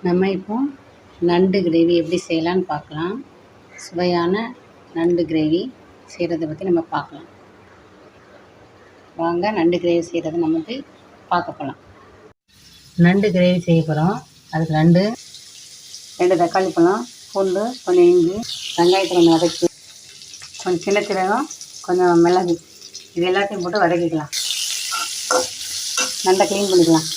நம்ம இப்போ நண்டு கிரேவி எப்படி செய்யலான்னு பார்க்கலாம். சுவையான நண்டு கிரேவி செய்கிறத பற்றி நம்ம பார்க்கலாம். வாங்க நண்டு கிரேவி செய்கிறத நம்ம போய் பார்க்க போகலாம். நண்டு கிரேவி செய்ய போகிறோம். அதுக்கு ரெண்டு தக்காளி பழம், பூண்டு, கொஞ்சம் இஞ்சி, வெங்காயத்தை கொஞ்சம் வதக்கி, கொஞ்சம் சின்ன சீரகம், கொஞ்சம் மிளகு, இது எல்லாத்தையும் போட்டு வதக்கிக்கலாம். நண்டை க்ளீன் பண்ணிக்கலாம்.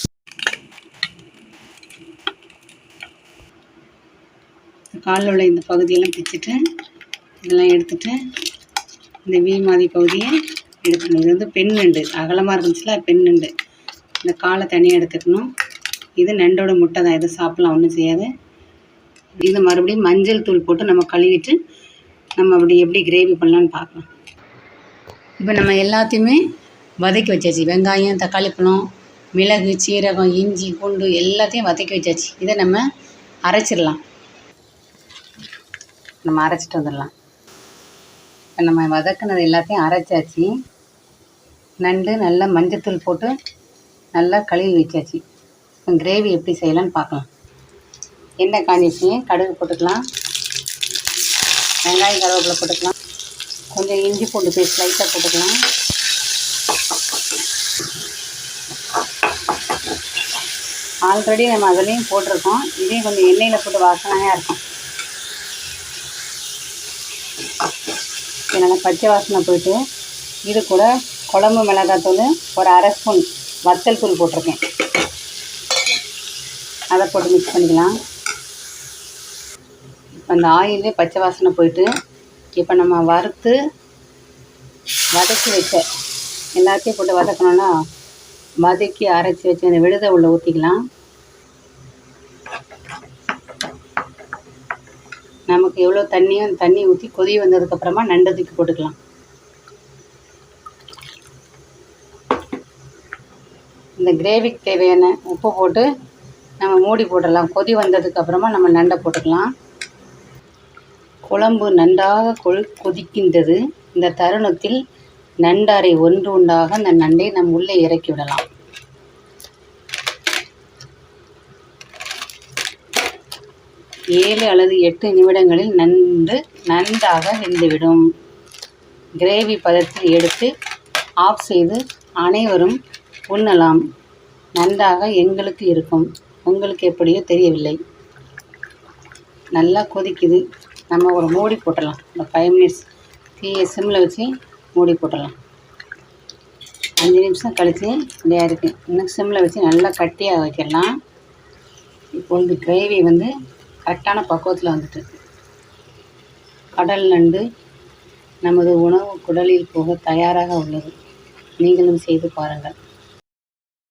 காலில் உள்ள இந்த பகுதியெல்லாம் பிச்சுட்டு இதெல்லாம் எடுத்துட்டு இந்த மாதிரி பகுதியை எடுத்துக்கணும். இது வந்து பெண் நண்டு, அகலமாக இருந்துச்சுல பெண் நண்டு. இந்த காலை தனியாக எடுத்துக்கணும். இது நண்டோட முட்டை தான், எதுவும் சாப்பிட்லாம், ஒன்றும் செய்யாது. இது மறுபடியும் மஞ்சள் தூள் போட்டு நம்ம கழுவிட்டு நம்ம அப்படி எப்படி கிரேவி பண்ணலான்னு பார்க்கலாம். இப்போ நம்ம எல்லாத்தையுமே வதக்கி வச்சாச்சு. வெங்காயம், தக்காளி பழம், மிளகு, சீரகம், இஞ்சி, பூண்டு எல்லாத்தையும் வதக்கி வச்சாச்சு. இதை நம்ம அரைச்சிடலாம். நம்ம அரைச்சிட்டு வந்துடலாம். இப்போ நம்ம வதக்குனது எல்லாத்தையும் அரைச்சாச்சு. நண்டு நல்லா மஞ்சத்தூள் போட்டு நல்லா கழுவி வச்சாச்சு. இப்போ கிரேவி எப்படி செய்யலான்னு பார்க்கலாம். எண்ணெய் காஞ்சிச்சு, கடுகு போட்டுக்கலாம், வெங்காயம் கருவேப்பிலை போட்டுக்கலாம், கொஞ்சம் இஞ்சி பூண்டு பேஸ்ட் லைட்டாக போட்டுக்கலாம், ஆல்ரெடி நம்ம அதுலேயும் போட்டிருக்கோம். இதையும் கொஞ்சம் எண்ணெயில் போட்டு வாசனையாக இருக்கும். நல்லா பச்சை வாசனை போயிட்டு இது கூட குழம்பு மிளகாத்தூள் ஒரு அரை ஸ்பூன் வத்தல் தூள் போட்டிருக்கேன். அதை போட்டு மிக்ஸ் பண்ணிக்கலாம். இப்போ அந்த ஆயிலே பச்சை வாசனை போயிட்டு இப்போ நம்ம வறுத்து வதக்கி வச்ச எல்லாத்தையும் போட்டு வதக்கணும்னா வதக்கி அரைச்சி வச்சு அந்த விழுதை உள்ள ஊற்றிக்கலாம். நமக்கு எவ்வளோ தண்ணி ஊற்றி கொதி வந்ததுக்கப்புறமா நண்டு தூக்கி போட்டுக்கலாம். இந்த கிரேவிக்கு தேவையான உப்பு போட்டு நம்ம மூடி போட்டுடலாம். கொதி வந்ததுக்கப்புறமா நம்ம நண்டை போட்டுக்கலாம். குழம்பு நன்றாக கொதிக்கின்றது. இந்த தருணத்தில் நண்டரை ஒன்று உண்டாக அந்த நண்டை நம்ம உள்ளே இறக்கி விடலாம். ஏழு அல்லது 8 நிமிடங்களில் நன்றாக வெந்துவிடும். கிரேவி பதத்தில் எடுத்து ஆஃப் செய்து அனைவரும் உண்ணலாம். நன்றாக எங்களுக்கு இருக்கும், உங்களுக்கு எப்படியோ தெரியவில்லை. நல்லா கொதிக்குது. நம்ம ஒரு மூடி போட்டுடலாம். ஒரு 5 மினிட்ஸ் தீயை சிம்மில் வச்சு மூடி போட்டுடலாம். 5 நிமிஷம் கழித்து இப்படியா இருக்குது. இன்னும் சிம்மில் வச்சு நல்லா கட்டியாக வைக்கலாம். இப்பொழுது கிரேவி வந்து கரெக்டான பக்குவத்தில் வந்துட்டு. கடல் நண்டு நமது உணவு குடலில் போக தயாராக உள்ளது. நீங்களும் செய்து பாருங்கள்.